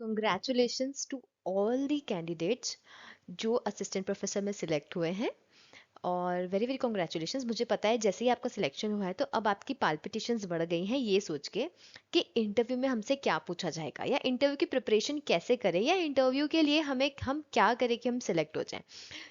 Congratulations to all the candidates जो assistant professor में select हुए हैं। और वेरी वेरी कॉन्ग्रेचुलेशंस। मुझे पता है जैसे ही आपका सिलेक्शन हुआ है तो अब आपकी पाल्पिटेशंस बढ़ गई हैं ये सोच के कि इंटरव्यू में हमसे क्या पूछा जाएगा, या इंटरव्यू की प्रिपरेशन कैसे करें, या इंटरव्यू के लिए हम क्या करें कि हम सिलेक्ट हो जाएं।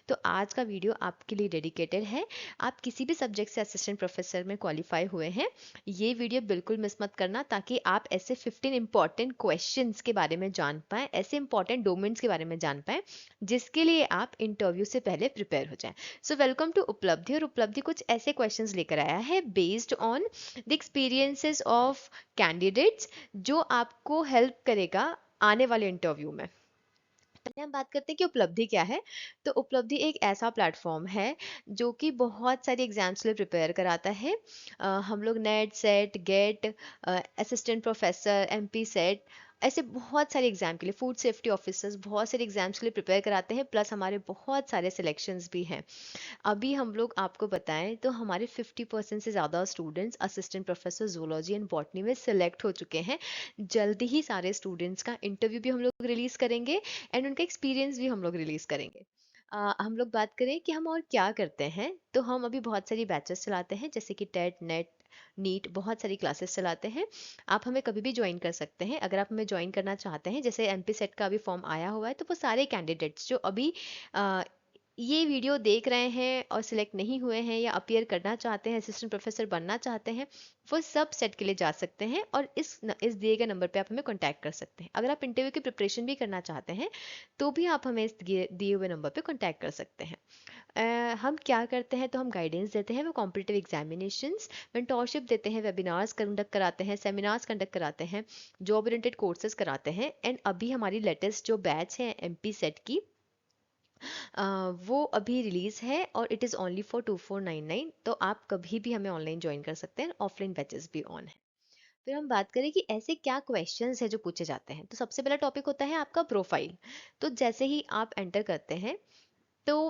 तो आज का वीडियो आपके लिए डेडिकेटेड है। आप किसी भी सब्जेक्ट से असिस्टेंट प्रोफेसर में क्वालिफाई हुए हैं, ये वीडियो बिल्कुल मिस मत करना, ताकि आप ऐसे 15 इंपॉर्टेंट क्वेश्चंस के बारे में जान पाएं, ऐसे इंपॉर्टेंट डोमेन्स के बारे में जान पाएं जिसके लिए आप इंटरव्यू से पहले प्रिपेयर हो जाएं। सो वेलकम टू उपलब्धि। और उपलब्धि कुछ ऐसे क्वेश्चंस लेकर आया है based on the experiences of candidates, जो आपको हेल्प करेगा आने वाले इंटरव्यू में। पहले हम बात करते हैं कि उपलब्धि क्या है। तो उपलब्धि एक ऐसा प्लेटफॉर्म है जो कि बहुत सारे एग्जाम्स के लिए प्रिपेयर कराता है। हम लोग NET, SET, GATE, assistant professor, MP SET, ऐसे बहुत सारे एग्जाम के लिए, फूड सेफ्टी ऑफिसर्स, बहुत सारे एग्जाम्स के लिए प्रिपेयर कराते हैं। प्लस हमारे बहुत सारे सिलेक्शंस भी हैं। अभी हम लोग आपको बताएं तो हमारे 50% से ज़्यादा students assistant professor zoology and botany में सिलेक्ट हो चुके हैं। जल्दी ही सारे स्टूडेंट्स का इंटरव्यू भी हम लोग रिलीज करेंगे एंड उनका एक्सपीरियंस भी हम लोग रिलीज करेंगे। हम लोग बात करें कि हम और क्या करते हैं, तो हम अभी बहुत सारी बैचेस चलाते हैं, जैसे कि टेट, नेट, नीट, बहुत सारी क्लासेस चलाते हैं। आप हमें कभी भी ज्वाइन कर सकते हैं। अगर आप हमें ज्वाइन करना चाहते हैं, जैसे एमपी सेट का अभी फॉर्म आया हुआ है, तो वो सारे कैंडिडेट्स जो अभी ये वीडियो देख रहे हैं और सिलेक्ट नहीं हुए हैं या अपीयर करना चाहते हैं, असिस्टेंट प्रोफेसर बनना चाहते हैं, वो सब सेट के लिए जा सकते हैं और इस दिए गए नंबर पे आप हमें कांटेक्ट कर सकते हैं। अगर आप इंटरव्यू की प्रिपरेशन भी करना चाहते हैं तो भी आप हमें इस दिए हुए नंबर पे कांटेक्ट कर सकते हैं। हम क्या करते हैं, तो हम गाइडेंस देते हैं, वो कॉम्पिटिटिव एग्जामिनेशंस, मेंटोरशिप देते हैं, वेबिनार्स कंडक्ट कराते हैं, सेमिनार्स कंडक्ट कराते हैं, जॉब ओरिएंटेड कोर्सेज कराते हैं। एंड अभी हमारी लेटेस्ट जो बैच है एमपी सेट की, वो अभी रिलीज है और इट इज़ ओनली फॉर 2499। तो आप कभी भी हमें ऑनलाइन ज्वाइन कर सकते हैं, ऑफलाइन बैचेस भी ऑन है। फिर हम बात करें कि ऐसे क्या क्वेश्चंस है जो पूछे जाते हैं, तो सबसे पहला टॉपिक होता है आपका प्रोफाइल। तो जैसे ही आप एंटर करते हैं तो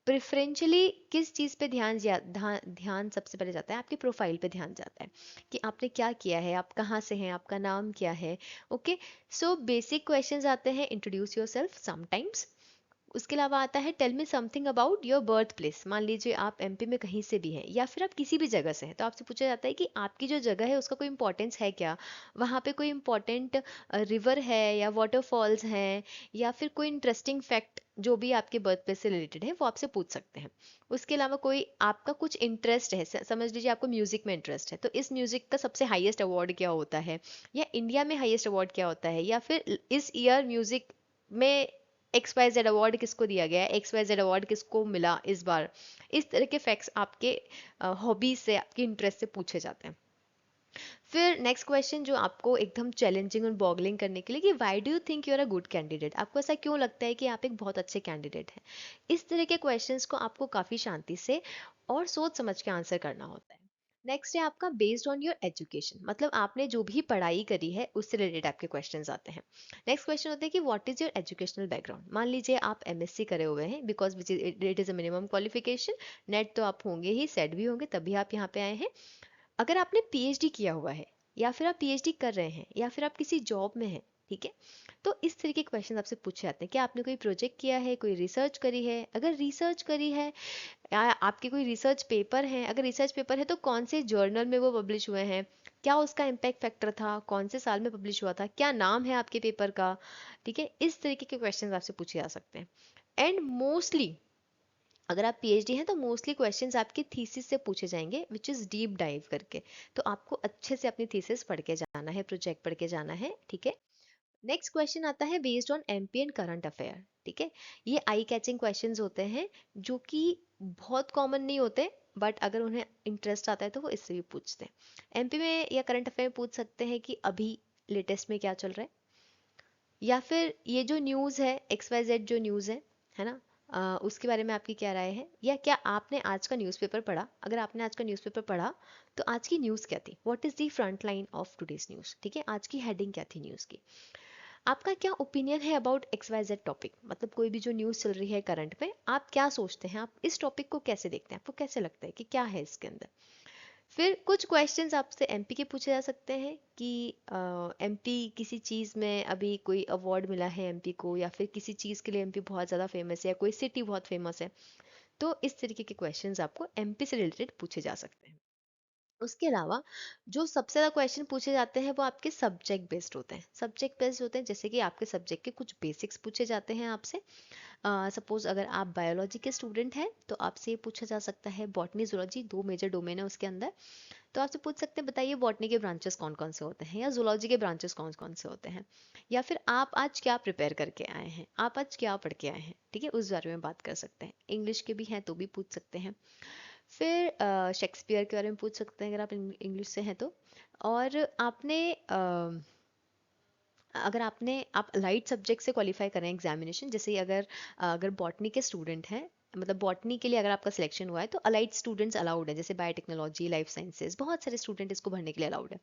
प्रेफरेंशियली किस चीज़ पे ध्यान सबसे पहले जाता है, आपकी प्रोफाइल पे ध्यान जाता है कि आपने क्या किया है, आप कहाँ से हैं, आपका नाम क्या है। ओके, सो बेसिक क्वेश्चंस आते हैं, इंट्रोड्यूस योरसेल्फ समटाइम्स। उसके अलावा आता है tell me something about your birth place. मान लीजिए आप एमपी में कहीं से भी हैं या फिर आप किसी भी जगह से हैं, तो आपसे पूछा जाता है कि आपकी जो जगह है उसका कोई इंपॉर्टेंस है क्या, वहाँ पे कोई इंपॉर्टेंट रिवर है या वाटरफॉल्स हैं, या फिर कोई इंटरेस्टिंग फैक्ट जो भी आपके बर्थ प्लेस से रिलेटेड है वो आपसे पूछ सकते हैं। उसके अलावा कोई आपका कुछ इंटरेस्ट है, समझ लीजिए आपको म्यूजिक में इंटरेस्ट है, तो इस म्यूजिक का सबसे हाईएस्ट अवार्ड क्या होता है, या इंडिया में हाईएस्ट अवार्ड क्या होता है, या फिर इस ईयर म्यूजिक में एक्स वाई जेड अवार्ड किसको दिया गया है, एक्स वाई जेड अवार्ड किसको मिला इस बार। इस तरह के फैक्ट्स आपके हॉबीज से, आपके इंटरेस्ट से पूछे जाते हैं। फिर नेक्स्ट क्वेश्चन जो आपको एकदम चैलेंजिंग और बॉगलिंग करने के लिए, कि why do you think you are a good candidate, आपको ऐसा क्यों लगता है कि आप एक बहुत अच्छे कैंडिडेट हैं। इस तरह के क्वेश्चंस को आपको काफी शांति से और सोच समझ के आंसर करना होता है। नेक्स्ट है आपका बेस्ड ऑन योर एजुकेशन, मतलब आपने जो भी पढ़ाई करी है उससे रिलेटेड आपके क्वेश्चंस आते हैं। नेक्स्ट क्वेश्चन होता है कि what is your educational background. मान लीजिए आप एमएससी करे हुए हैं, because which is it is a minimum qualification. Net तो आप होंगे ही, सेट भी होंगे, तभी आप यहाँ पे आए हैं। अगर आपने पीएचडी किया हुआ है, या फिर आप पीएचडी कर रहे हैं, या फिर आप किसी जॉब में हैं, ठीक है, तो इस तरह के क्वेश्चन आपसे पूछे जाते हैं कि आपने कोई प्रोजेक्ट किया है, कोई रिसर्च करी है, अगर रिसर्च करी है, या आपके कोई रिसर्च पेपर हैं, अगर रिसर्च पेपर है तो कौन से जर्नल में वो पब्लिश हुए हैं, क्या उसका इम्पैक्ट फैक्टर था, कौन से साल में पब्लिश हुआ था, क्या नाम है आपके पेपर का। ठीक है, इस तरीके के क्वेश्चंस आपसे पूछे जा सकते हैं। एंड मोस्टली अगर आप पीएचडी हैं तो मोस्टली क्वेश्चंस आपकी थीसिस से पूछे जाएंगे, विच इज डीप डाइव करके। तो आपको अच्छे से अपनी थीसिस पढ़ के जाना है, प्रोजेक्ट पढ़ के जाना है, ठीक है। नेक्स्ट क्वेश्चन आता है based on MP and current affair. ठीक है, ये आई कैचिंग क्वेश्चंस होते हैं जो कि बहुत कॉमन नहीं होते, बट अगर उन्हें इंटरेस्ट आता है तो वो इससे भी पूछते हैं। एमपी में या करंट अफेयर में पूछ सकते हैं कि अभी लेटेस्ट में क्या चल रहा है, या फिर ये जो न्यूज़ है, एक्स वाई जेड जो न्यूज़ है ना, उसके बारे में आपकी क्या राय है, या क्या आपने आज का न्यूज़पेपर पढ़ा। अगर आपने आज का न्यूज़पेपर पढ़ा तो आज की न्यूज़ क्या थी, what is the front line of today's news. ठीक है, आज की हेडिंग क्या थी न्यूज़ की। आपका क्या ओपिनियन है about X Y Z topic, मतलब कोई भी जो न्यूज़ चल रही है करंट में, आप क्या सोचते हैं, आप इस टॉपिक को कैसे देखते हैं, आपको कैसे लगता है कि क्या है इसके अंदर। फिर कुछ क्वेश्चंस आपसे एमपी के पूछे जा सकते हैं कि एमपी किसी चीज़ में अभी कोई अवार्ड मिला है एमपी को, या फिर किसी चीज़ के लिए एमपी बहुत ज़्यादा फेमस है, या कोई सिटी बहुत फेमस है। तो इस तरीके के क्वेश्चंस आपको एमपी से रिलेटेड पूछे जा सकते हैं। उसके अलावा जो सबसे ज़्यादा क्वेश्चन पूछे जाते हैं वो आपके सब्जेक्ट बेस्ड होते हैं। सब्जेक्ट बेस्ड होते हैं जैसे कि आपके सब्जेक्ट के कुछ बेसिक्स पूछे जाते हैं आपसे। सपोज अगर आप बायोलॉजी के स्टूडेंट हैं तो आपसे ये पूछा जा सकता है, बॉटनी जूलॉजी दो मेजर डोमेन है उसके अंदर, तो आपसे पूछ सकते हैं बताइए बॉटनी के ब्रांचेस कौन कौन से होते हैं, या जूलॉजी के ब्रांचेस कौन कौन से होते हैं, या फिर आप आज क्या प्रिपेयर करके आए हैं, आप आज क्या पढ़ के आए हैं, ठीक है, उस बारे में बात कर सकते हैं। इंग्लिश के भी हैं तो भी पूछ सकते हैं। फिर शेक्सपियर के बारे में पूछ सकते हैं अगर आप इंग्लिश से हैं तो। और आपने अगर आप लाइट सब्जेक्ट से क्वालिफाई करें एग्जामिनेशन, जैसे अगर अगर बॉटनी के स्टूडेंट हैं, मतलब बॉटनी के लिए अगर आपका सिलेक्शन हुआ है तो अलाइड स्टूडेंट्स अलाउड है, जैसे बायोटेक्नोलॉजी, लाइफ साइंसेज, बहुत सारे स्टूडेंट इसको भरने के लिए अलाउड है।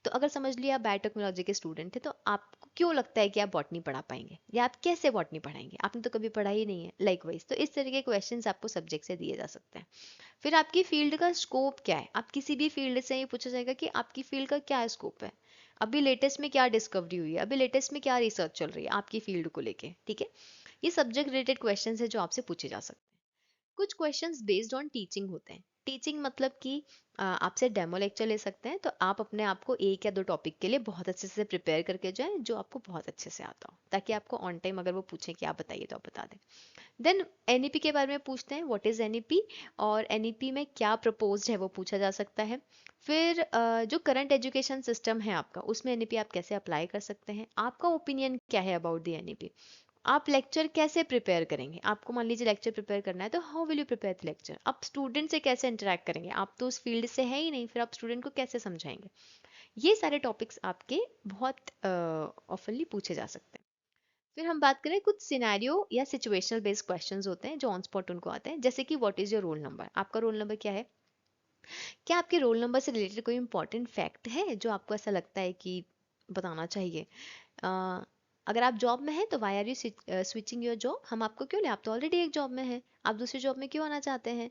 तो अगर समझ लिया आप बायोटेक्नोलॉजी के स्टूडेंट थे तो आपको क्यों लगता है कि आप बॉटनी पढ़ा पाएंगे, या आप कैसे बॉटनी पढ़ाएंगे, आपने तो कभी पढ़ा ही नहीं है, लाइकवाइज। तो इस तरीके के क्वेश्चंस आपको सब्जेक्ट से दिए जा सकते हैं। फिर आपकी फील्ड का स्कोप क्या है, आप किसी भी फील्ड से ये पूछा जाएगा कि आपकी फील्ड का क्या स्कोप है, अभी लेटेस्ट में क्या डिस्कवरी हुई है, अभी लेटेस्ट में क्या रिसर्च चल रही है आपकी फील्ड को लेके, ठीक है। ये सब्जेक्ट रिलेटेड क्वेश्चंस है जो आपसे पूछे जा सकते हैं। कुछ क्वेश्चंस बेस्ड ऑन टीचिंग होते हैं। टीचिंग मतलब कि आपसे डेमो लेक्चर ले सकते हैं, तो आप अपने आप को एक या दो टॉपिक के लिए बहुत अच्छे से प्रिपेयर करके जाएं जो आपको बहुत अच्छे से आता हो, ताकि आपको ऑन टाइम अगर वो पूछें कि आप बताइए तो आप बता दें। देन एनईपी के बारे में पूछते हैं, व्हाट इज एनईपी, और एनईपी में क्या प्रपोज्ड है वो पूछा जा सकता है। फिर जो करंट एजुकेशन सिस्टम है आपका, उसमें एनईपी आप कैसे अप्लाई कर सकते हैं, आपका ओपिनियन क्या है अबाउट द एनईपी। आप लेक्चर कैसे प्रिपेयर करेंगे, आपको मान लीजिए लेक्चर प्रिपेयर करना है तो how will you prepare the lecture, आप स्टूडेंट से कैसे इंटरेक्ट करेंगे, आप तो उस फील्ड से है ही नहीं, फिर आप स्टूडेंट को कैसे समझाएंगे। ये सारे टॉपिक्स आपके बहुत ऑफनली पूछे जा सकते हैं। फिर हम बात करें, कुछ सिनेरियो या सिचुएशनल बेस्ड क्वेश्चंस होते हैं जो ऑन स्पॉट उनको आते हैं, जैसे कि what is your roll number, आपका रोल नंबर क्या है। क्या आपके रोल नंबर से रिलेटेड कोई इंपॉर्टेंट फैक्ट है जो आपको ऐसा लगता है कि बताना चाहिए। अ, अगर आप जॉब में हैं तो why are you switching your job, हम आपको क्यों ले, आप तो ऑलरेडी एक जॉब में हैं, आप दूसरी जॉब में क्यों आना चाहते हैं।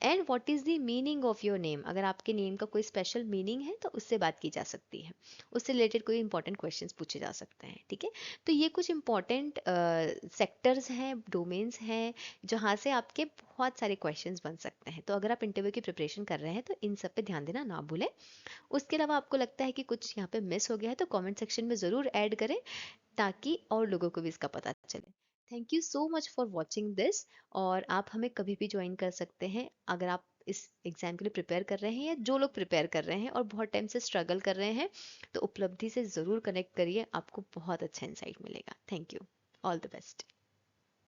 And what is the meaning of your name, अगर आपके नेम का कोई स्पेशल मीनिंग है तो उससे बात की जा सकती है, उससे रिलेटेड कोई इंपॉर्टेंट क्वेश्चंस पूछे जा सकते हैं, ठीक है। तो ये कुछ इंपॉर्टेंट सेक्टर्स हैं, डोमेन्स हैं, जहाँ से आपके बहुत सारे क्वेश्चंस बन सकते हैं। तो अगर आप इंटरव्यू की प्रिपरेशन कर रहे हैं तो इन सब पे ध्यान देना ना भूलें। उसके अलावा आपको लगता है कि कुछ यहाँ पे मिस हो गया है तो कमेंट सेक्शन में ज़रूर ऐड करें, ताकि और लोगों को भी इसका पता चले। Thank you so much for watching this. और आप हमें कभी भी ज्वाइन कर सकते हैं अगर आप इस एग्जाम के लिए प्रिपेयर कर रहे हैं, या जो लोग प्रिपेयर कर रहे हैं और बहुत टाइम से स्ट्रगल कर रहे हैं, तो उपलब्धि से ज़रूर कनेक्ट करिए, आपको बहुत अच्छा इंसाइट मिलेगा। Thank you. All the best.